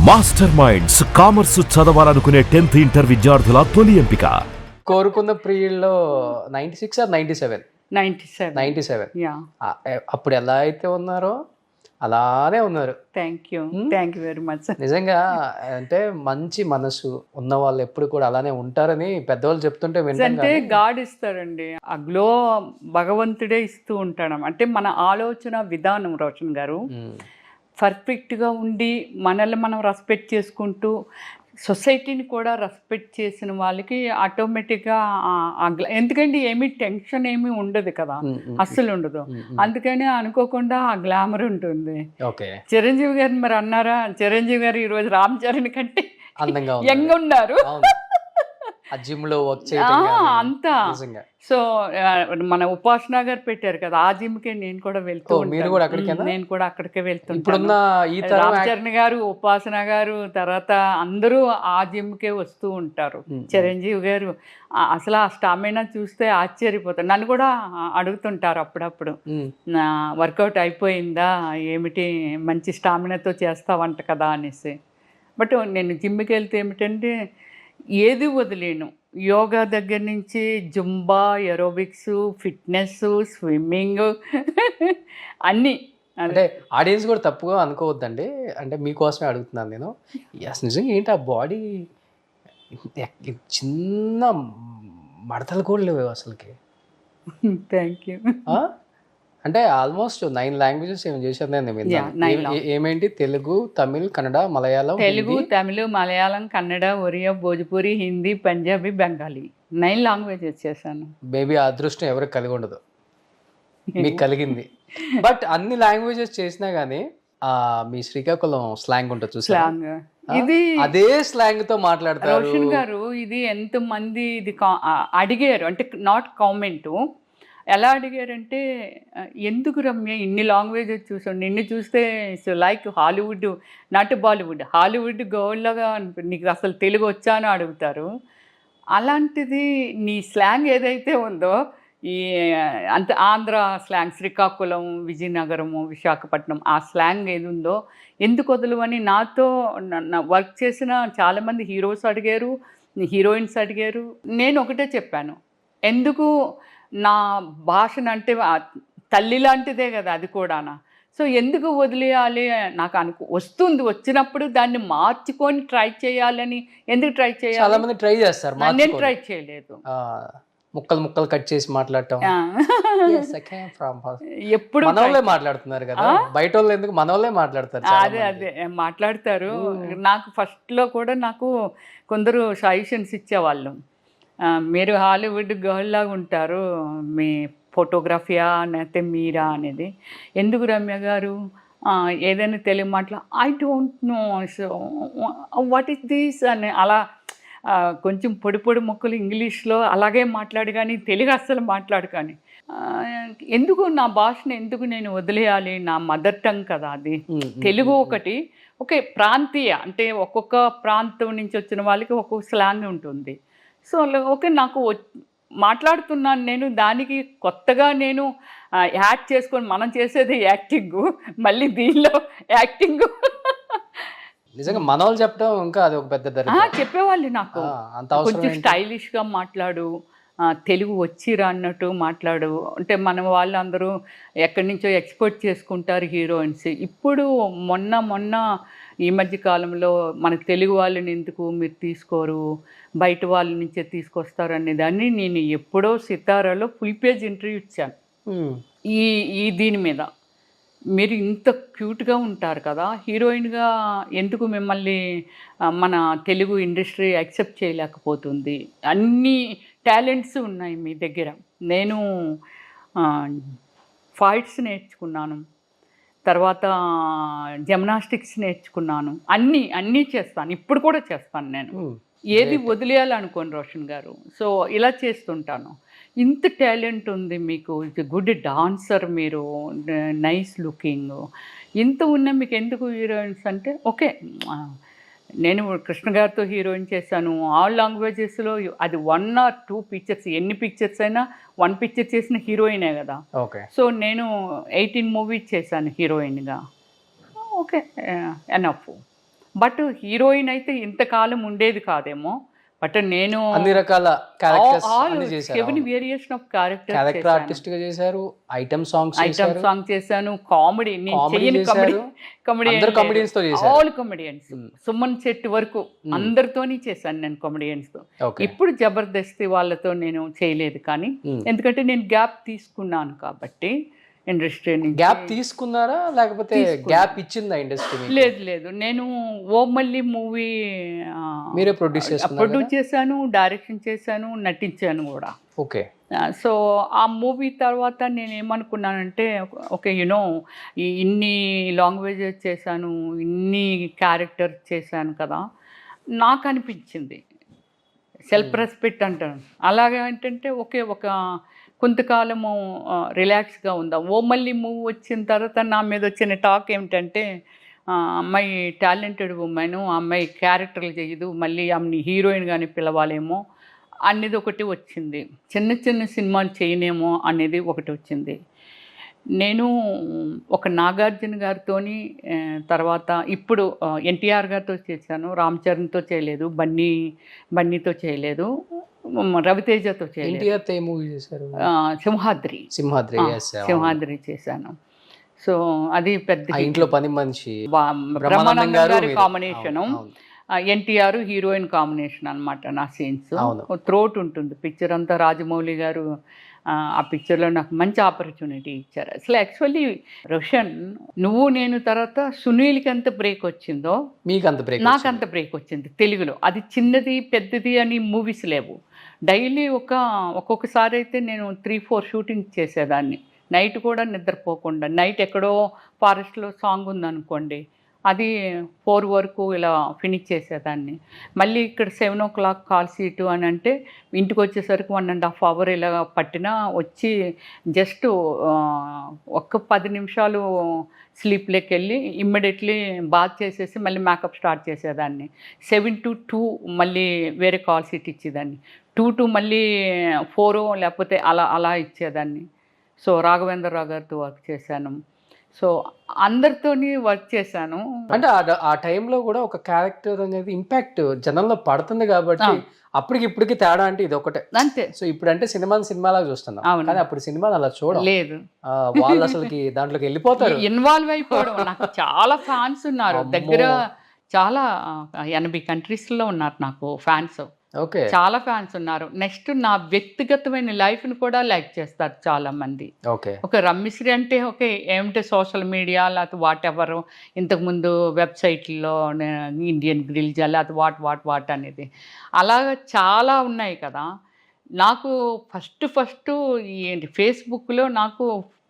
Master minds commerce చదవాలనుకునే 10th inter విద్యార్థుల తొలి ఎంపిక. కోరుకున్న ప్రియుల్లో 96 ఆర్ 97 97 యా అప్పుడు ఎలా అయితే ఉన్నారో అలానే ఉన్నారు. Thank you very much. నిజంగా అంటే మంచి మనసు ఉన్న వాళ్ళు ఎప్పుడు కూడా అలానే ఉంటారని పెద్దవాళ్ళు చెప్తుంటే వింటాం. అంటే గాడ్ ఇస్తాడండి, ఆ గ్లో భగవంతుడే ఇస్తూ ఉంటాడు. అంటే మన ఆలోచన విధానం రోషన్ గారు పర్ఫెక్ట్గా ఉండి మనల్ని మనం రెస్పెక్ట్ చేసుకుంటూ సొసైటీని కూడా రెస్పెక్ట్ చేసిన వాళ్ళకి ఆటోమేటిక్గా ఎందుకంటే ఏమీ టెన్షన్ ఏమీ ఉండదు కదా, అస్సలు ఉండదు. అందుకని అనుకోకుండా ఆ గ్లామర్ ఉంటుంది. చిరంజీవి గారు మరి అన్నారా, చిరంజీవి గారు ఈరోజు రామ్ చరణ్ కంటే అందంగా యంగ్ ఉన్నారు. అంతా. సో మన ఉపాసన గారు పెట్టారు కదా, ఆ జిమ్కే నేను కూడా వెళ్తూ నేను కూడా అక్కడికే వెళ్తుంటాను. రామ్ చరణ్ గారు, ఉపాసన గారు, తర్వాత అందరూ ఆ జిమ్కే వస్తూ ఉంటారు. చిరంజీవి గారు అసలు ఆ స్టామినా చూస్తే ఆశ్చర్యపోతారు. నన్ను కూడా అడుగుతుంటారు అప్పుడప్పుడు, వర్కౌట్ అయిపోయిందా ఏమిటి, మంచి స్టామినాతో చేస్తావంట కదా అనేసి. బట్ నేను జిమ్కి వెళ్తే ఏమిటంటే ఏది వదిలేను. యోగా దగ్గర నుంచి జుంబా, ఎరోబిక్స్, ఫిట్నెస్, స్విమ్మింగ్ అన్నీ. అంటే ఆడియన్స్ కూడా తప్పుగా అనుకోవద్దండి, అంటే మీకోసమే అడుగుతున్నాను నేను. నిజంగా ఏంటి ఆ బాడీ, చిన్న మడతలు కూడా లేవు అసలుకి. Thank you. అంటే ఆల్మోస్ట్ 9 లాంగ్వేజెస్ ఏం చేశారు నేను. ఏమేంటి? తెలుగు, తమిళ్, కన్నడ, మలయాళం. తెలుగు, తమిళ్, మలయాళం, కన్నడ, ఒరియా, భోజ్పురి, హిందీ, పంజాబీ, బెంగాలీ 9 లాంగ్వేజెస్ చేశాను. మేబీ ఆ అదృష్టం ఎవరికి కలిగి ఉండదు, మీకు కలిగింది. బట్ అన్ని లాంగ్వేజెస్ చేసినా గానీ మీ శ్రీకాకుళం స్లాంగ్ ఉంటుంది చూసా, ఇది అదే స్లాంగ్ తో మాట్లాడతారు. రోషన్ గారు ఇది ఎంతమంది ఇది అడిగారు, అంటే నాట్ కామెంట్. ఎలా అడిగారంటే, ఎందుకు రమ్య ఇన్ని లాంగ్వేజెస్ చూసాను, నిన్ను చూస్తే like Hollywood, not Bollywood, Hollywood గోల్డ్లాగా నీకు అసలు తెలుగు వచ్చా అని అడుగుతారు. అలాంటిది నీ స్లాంగ్ ఏదైతే ఉందో, ఈ అంత ఆంధ్ర స్లాంగ్, శ్రీకాకుళం, విజయనగరము, విశాఖపట్నం ఆ స్లాంగ్ ఏది ఉందో ఎందుకు వదలవని నాతో వర్క్ చేసిన చాలామంది హీరోస్ అడిగారు, హీరోయిన్స్ అడిగారు. నేను ఒకటే చెప్పాను, ఎందుకు నా భాషను, అంటే తల్లి లాంటిదే కదా అది కూడానా, సో ఎందుకు వదిలేయాలి, నాకు వస్తుంది, వచ్చినప్పుడు దాన్ని మార్చుకొని ట్రై చేయాలని. ఎందుకు ట్రై చేయాలి? చాలా మంది ట్రై చేస్తారు, నేను ట్రై చేయలేదు. ముక్కలు కట్ చేసి మాట్లాడటం ఎప్పుడు మనోళ్ళే మాట్లాడుతున్నారు కదా, బయట వాళ్ళు ఎందుకు, మనోళ్ళే మాట్లాడతారు. అదే మాట్లాడతారు. నాకు ఫస్ట్లో కూడా నాకు కొందరు సజెషన్స్ ఇచ్చేవాళ్ళు, మీరు హాలీవుడ్ గర్ల్ లాగా ఉంటారు, మీ ఫోటోగ్రఫీయా లేకపోతే మీరా అనేది. ఎందుకు రమ్య గారు ఏదైనా తెలుగు మాటలు I don't know, so what is this అని అలా కొంచెం పొడి మొక్కలు ఇంగ్లీష్లో అలాగే మాట్లాడు, కానీ తెలుగు అస్సలు మాట్లాడు. కానీ ఎందుకు నా భాషను ఎందుకు నేను వదిలేయాలి, నా మదర్ టంగ్ కదా అది. తెలుగు ఒకటి ఓకే, ప్రాంతీయ అంటే ఒక్కొక్క ప్రాంతం నుంచి వచ్చిన వాళ్ళకి ఒక్కొక్క స్లాంగ్ ఉంటుంది. సో ఓకే, నాకు మాట్లాడుతున్నాను నేను, దానికి కొత్తగా నేను యాడ్ చేసుకొని, మనం చేసేది యాక్టింగ్, మళ్ళీ దీనిలో యాక్టింగ్. నిజంగా మన వాళ్ళు చెప్పడం ఇంకా అది ఒక పెద్ద చెప్పేవాళ్ళు నాకు, కొంచెం స్టైలిష్గా మాట్లాడు, తెలుగు వచ్చిరా అన్నట్టు మాట్లాడు. అంటే మన వాళ్ళందరూ ఎక్కడి నుంచో ఎక్స్పోర్ట్ చేసుకుంటారు హీరోయిన్స్. ఇప్పుడు మొన్న ఈ మధ్య కాలంలో మన తెలుగు వాళ్ళని ఎందుకు మీరు తీసుకోరు, బయట వాళ్ళ నుంచే తీసుకొస్తారు అనేదాన్ని నేను ఎప్పుడో సితారాలో ఫుల్ పేజ్ ఇంటర్వ్యూ ఇచ్చాను. ఈ దీని మీద మీరు ఇంత క్యూట్గా ఉంటారు కదా, హీరోయిన్గా ఎందుకు మిమ్మల్ని మన తెలుగు ఇండస్ట్రీ యాక్సెప్ట్ చేయలేకపోతుంది, అన్ని టాలెంట్స్ ఉన్నాయి మీ దగ్గర. నేను ఫైట్స్ నేర్చుకున్నాను, తర్వాత జిమ్నాస్టిక్స్ నేర్చుకున్నాను, అన్నీ చేస్తాను, ఇప్పుడు కూడా చేస్తాను. నేను ఏది వదిలేయాలనుకోను రోషన్ గారు. సో ఇలా చేస్తుంటాను. ఇంత టాలెంట్ ఉంది మీకు, గుడ్ డాన్సర్ మీరు, నైస్ లుకింగ్, ఇంత ఉన్నా మీకు ఎందుకు హీరోయిన్స్ అంటే, ఓకే నేను కృష్ణ గారితో హీరోయిన్ చేశాను, ఆల్ లాంగ్వేజెస్లో అది 1 or 2 పిక్చర్స్, ఎన్ని పిక్చర్స్ అయినా 1 పిక్చర్ చేసిన హీరోయినే కదా. సో నేను 18 మూవీస్ చేశాను హీరోయిన్గా. Okay enough. బట్ హీరోయిన్ అయితే ఇంతకాలం ఉండేది కాదేమో. బట్ నేను అన్ని రకాల క్యారెక్టర్స్ అన్ని చేశారు. 7 variation of character character artist గా చేశారు, ఐటమ్ సాంగ్స్ ఐటమ్ సాంగ్ చేశాను, కామెడీ నేను చేయని అందరు comedians తో చేశారు. ఆల్ కామెడియన్స్, సుమన్ శెట్టి వరకు అందరితోని చేశాను నేను కామెడియన్స్ తో. Okay. ఇప్పుడు జబర్దస్తి వాళ్ళతో నేను చేయలేదు, కానీ ఎందుకంటే నేను గ్యాప్ తీసుకున్నాను కాబట్టి ఇండస్ట్రీ నుంచి. గ్యాప్ తీసుకున్నారా లేకపోతే గ్యాప్ ఇచ్చిందా ఇండస్ట్రీ? లేదు, నేను ఓమల్లి మూవీ మీరే ప్రొడ్యూస్ చేశాను, డైరెక్షన్ చేశాను, నటించాను కూడా. ఓకే. సో ఆ మూవీ తర్వాత నేను ఏమనుకున్నానంటే, ఓకే యూనో ఇన్ని లాంగ్వేజెస్ చేశాను, ఇన్ని క్యారెక్టర్ చేశాను కదా, నాకు అనిపించింది సెల్ఫ్ రెస్పెక్ట్ అంటాను. అలాగే ఏంటంటే ఒక కొంతకాలము రిలాక్స్గా ఉందాం. ఓమల్లి మూవీ వచ్చిన తర్వాత నా మీద వచ్చిన టాక్ ఏమిటంటే, అమ్మాయి టాలెంటెడ్ ఉమెన్, అమ్మాయి క్యారెక్టర్లు చేయదు, మళ్ళీ ఆమెని హీరోయిన్ కానీ పిలవాలేమో అనేది ఒకటి వచ్చింది. చిన్న సినిమాలు చేయనేమో అనేది ఒకటి వచ్చింది. నేను ఒక నాగార్జున గారితో, తర్వాత ఇప్పుడు ఎన్టీఆర్ గారితో చేశాను, రామ్ చరణ్తో చేయలేదు, బన్నీతో చేయలేదు, రవితేజతో చేయలేదు. మూవీ చేశారు సింహాద్రి చేశాను. సో అది పెద్ద ఇంట్లో పని మనిషి బ్రహ్మానందం గారి కాంబినేషను, ఎన్టీఆర్ హీరోయిన్ కాంబినేషన్ అనమాట నా సీన్స్. త్రోట్ ఉంటుంది పిక్చర్ అంతా. రాజమౌళి గారు ఆ పిక్చర్లో నాకు మంచి ఆపర్చునిటీ ఇచ్చారు. అసలు యాక్చువల్లీ రోషన్, నువ్వు నేను తర్వాత సునీల్కి ఎంత బ్రేక్ వచ్చిందో నాకు అంత బ్రేక్ వచ్చింది తెలుగులో. అది చిన్నది పెద్దది అని మూవీస్ లేవు. డైలీ ఒక్కొక్కసారి అయితే నేను 3-4 షూటింగ్ చేసేదాన్ని, నైట్ కూడా నిద్రపోకుండా. నైట్ ఎక్కడో ఫారెస్ట్లో సాంగ్ ఉందనుకోండి, అది 4 వరకు ఇలా ఫినిష్ చేసేదాన్ని. మళ్ళీ ఇక్కడ 7 o'clock కాల్ సీటు అని అంటే ఇంటికి వచ్చేసరికి 1.5 hour ఇలా పట్టినా వచ్చి జస్ట్ ఒక్క 10 నిమిషాలు స్లీప్లోకి వెళ్ళి ఇమ్మీడియట్లీ బాత్ చేసేసి మళ్ళీ మేకప్ స్టార్ట్ చేసేదాన్ని. 7 to 2 మళ్ళీ వేరే కాల్ సీట్ ఇచ్చేదాన్ని. 2 to మళ్ళీ 4 లేకపోతే అలా ఇచ్చేదాన్ని. సో రాఘవేంద్రరావు గారితో వర్క్ చేశాను. సో అందరితోని వర్క్ చేశాను. అంటే ఆ టైంలో కూడా ఒక క్యారెక్టర్ అనేది ఇంపాక్ట్ జనంలో పడుతుంది కాబట్టి ఇప్పటికి తేడా అంటే ఇది ఒకటే అంతే. సో ఇప్పుడు అంటే సినిమాలాగా చూస్తున్నాం, కానీ అప్పుడు సినిమాలు అలా చూడలేదు. వాళ్ళు అసలుకి దాంట్లోకి వెళ్ళిపోతారు, ఇన్వాల్వ్ అయిపోవడం. నాకు చాలా ఫ్యాన్స్ ఉన్నారు, దగ్గర చాలా 80 కంట్రీస్లో ఉన్నారు నాకు ఫ్యాన్స్. ఓకే, చాలా ఫ్యాన్స్ ఉన్నారు. నెక్స్ట్ నా వ్యక్తిగతమైన లైఫ్ని కూడా లైక్ చేస్తారు చాలా మంది. ఓకే, ఒక రమ్మిశ్రీ అంటే ఓకే ఏమిటో సోషల్ మీడియా లేకపోతే వాట్ ఎవర్, ఇంతకుముందు వెబ్సైట్లో ఇండియన్ గ్రిల్జా లేకపోతే వాట్ అనేది అలాగా చాలా ఉన్నాయి కదా. నాకు ఫస్ట్ ఈ ఫేస్బుక్లో నాకు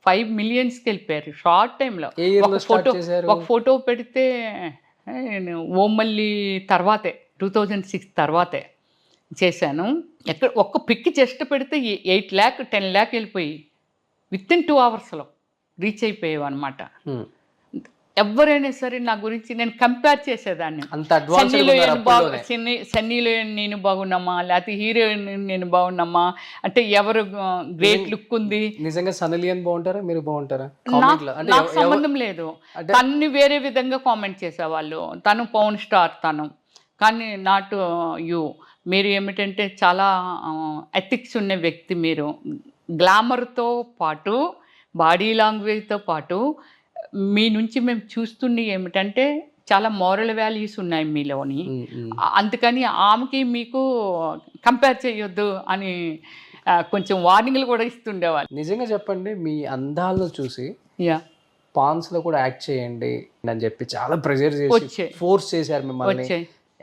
5 millionsకి వెళ్ళిపోయారు షార్ట్ టైంలో. ఒక ఫోటో పెడితే ఓమల్లి తర్వాతే 2006 తర్వాతే చేశాను. ఒక్క పిక్ జస్ట్ పెడితే 8 lakh 10 lakh వెళ్ళిపోయి విత్ ఇన్ 2 hours రీచ్ అయిపోయావు అనమాట. ఎవరైనా సరే నా గురించి నేను కంపేర్ చేసేదాన్ని, సన్నీలో నేను బాగున్నామా లేకపోతే హీరోయిన్ నేను బాగున్నామా, అంటే ఎవరు గ్రేట్ లుక్ ఉంది. నిజంగా సన్నీలియన్ బాగుంటారా మీరు బాగుంటారా? నాకు సంబంధం లేదు. తన్ని వేరే విధంగా కామెంట్ చేసేవాళ్ళు, తను పవన్ స్టార్ తను, కానీ నాట్ యూ. మీరు ఏమిటంటే చాలా ఎథిక్స్ ఉన్న వ్యక్తి మీరు. గ్లామర్తో పాటు బాడీ లాంగ్వేజ్తో పాటు మీ నుంచి మేము చూస్తున్న ఏమిటంటే చాలా మోరల్ వాల్యూస్ ఉన్నాయి మీలోని. అందుకని ఆమెకి మీకు కంపేర్ చేయొద్దు అని కొంచెం వార్నింగ్లు కూడా ఇస్తుండేవాళ్ళు. నిజంగా చెప్పండి, మీ అందాలను చూసి పాన్స్ లో కూడా యాక్ట్ చేయండి అని చెప్పి చాలా ప్రెజర్ చేసి ఫోర్స్ చేశారు మిమ్మల్ని,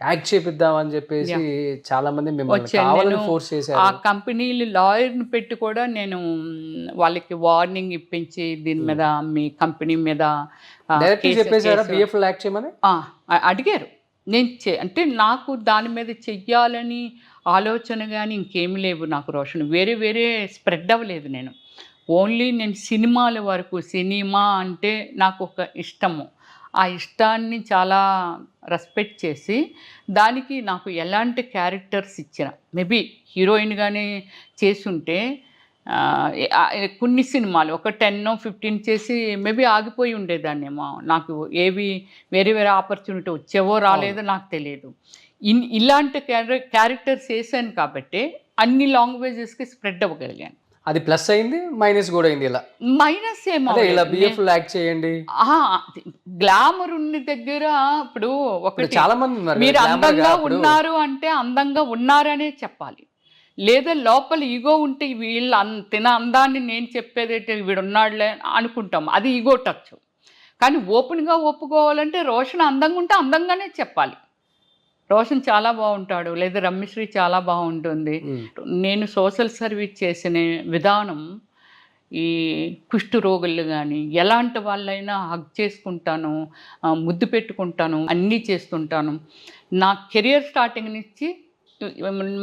యాక్ట్ చేపిద్దామని చెప్పేసి చాలా మంది మిమ్మల్ని కావాలని ఫోర్స్ చేశారు. ఆ కంపెనీలు లాయర్ని పెట్టి కూడా నేను వాళ్ళకి వార్నింగ్ ఇప్పించి దీని మీద మీ కంపెనీ మీద అడిగారు. నేను అంటే నాకు దాని మీద చెయ్యాలని ఆలోచన కానీ ఇంకేమి లేవు నాకు రోషన్. వేరే స్ప్రెడ్ అవ్వలేదు నేను. ఓన్లీ నేను సినిమాల వరకు, సినిమా అంటే నాకు ఒక ఇష్టము. ఆ ఇష్టాన్ని చాలా రెస్పెక్ట్ చేసి దానికి నాకు ఎలాంటి క్యారెక్టర్స్ ఇచ్చిన, మేబీ హీరోయిన్గానే చేసుంటే కొన్ని సినిమాలు ఒక 10-15 చేసి మేబీ ఆగిపోయి ఉండేదాన్నేమో, నాకు ఏవి వేరే వేరే ఆపర్చునిటీ వచ్చేవో రాలేదో నాకు తెలియదు. ఇలాంటి క్యారెక్టర్స్ వేసాను కాబట్టి అన్ని లాంగ్వేజెస్కి స్ప్రెడ్ అవ్వగలిగాను. అది ప్లస్ అయింది, మైనస్ కూడా అయింది. ఇలా మైనస్ ఏమో ఇలా బిఎఫ్ యాక్ట్ చేయండి, గ్లామర్ ఉన్న దగ్గర ఇప్పుడు ఒకటి చాలా మంది ఉన్నారు, మీరు అందంగా ఉన్నారు అంటే అందంగా ఉన్నారనే చెప్పాలి, లేదా లోపల ఈగో ఉంటే వీళ్ళ తిన అందాన్ని నేను చెప్పేదైతే వీడున్నాడులే అనుకుంటాం, అది ఈగో టచ్. కానీ ఓపెన్గా ఒప్పుకోవాలంటే రోషన్ అందంగా ఉంటే అందంగానే చెప్పాలి. రోషన్ చాలా బాగుంటాడు, లేదా రమ్యశ్రీ చాలా బాగుంటుంది. నేను సోషల్ సర్వీస్ చేసిన విధానం ఈ కుష్టు రోగులు కానీ ఎలాంటి వాళ్ళైనా హగ్ చేసుకుంటాను, ముద్దు పెట్టుకుంటాను, అన్నీ చేస్తుంటాను. నా కెరియర్ స్టార్టింగ్ నుంచి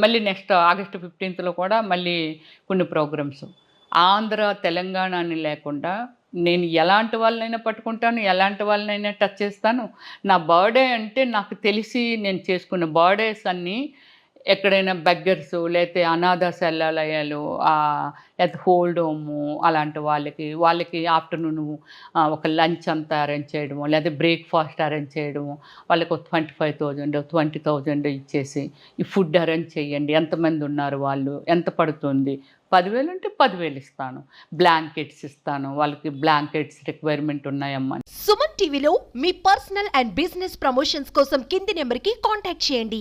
మళ్ళీ నెక్స్ట్ August 15th కూడా మళ్ళీ కొన్ని ప్రోగ్రామ్స్ ఆంధ్ర తెలంగాణ అని లేకుండా నేను ఎలాంటి వాళ్ళనైనా పట్టుకుంటాను, ఎలాంటి వాళ్ళనైనా టచ్ చేస్తాను. నా బర్త్డే అంటే నాకు తెలిసి నేను చేసుకున్న బర్త్డేస్ అన్నీ ఎక్కడైనా బెగ్గర్స్ లేకపోతే అనాథ శల్యాలయాలు, లేకపోతే హోల్డ్ హోము అలాంటి వాళ్ళకి ఆఫ్టర్నూన్ ఒక లంచ్ అంతా అరేంజ్ చేయడము, లేదా బ్రేక్ఫాస్ట్ అరేంజ్ చేయడము, వాళ్ళకి 25,000 20,000 ఇచ్చేసి ఈ ఫుడ్ అరేంజ్ చేయండి, ఎంతమంది ఉన్నారు, వాళ్ళు ఎంత పడుతుంది, 10,000 అంటే 10,000 ఇస్తాను, బ్లాంకెట్స్ ఇస్తాను, వాళ్ళకి బ్లాంకెట్స్ రిక్వైర్మెంట్ ఉన్నాయమ్మా. సుమన్ టీవీలో మీ పర్సనల్ అండ్ బిజినెస్ ప్రమోషన్స్ కోసం కింది నెంబర్కి కాంటాక్ట్ చేయండి.